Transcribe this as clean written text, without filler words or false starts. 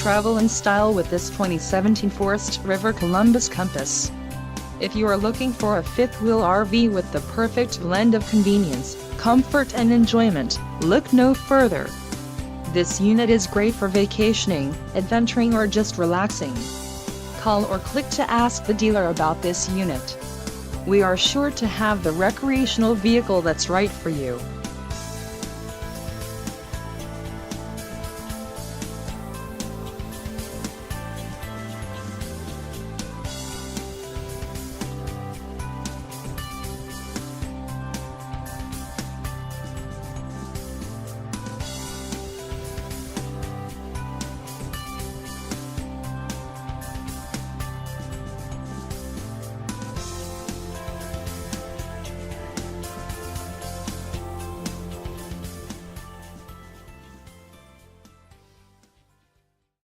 travel in style with this 2017 Forest River Columbus Compass. If you are looking for a fifth-wheel RV with the perfect blend of convenience, comfort and enjoyment, look no further. This unit is great for vacationing, adventuring or just relaxing. Call or click to ask the dealer about this unit. We are sure to have the recreational vehicle that's right for you.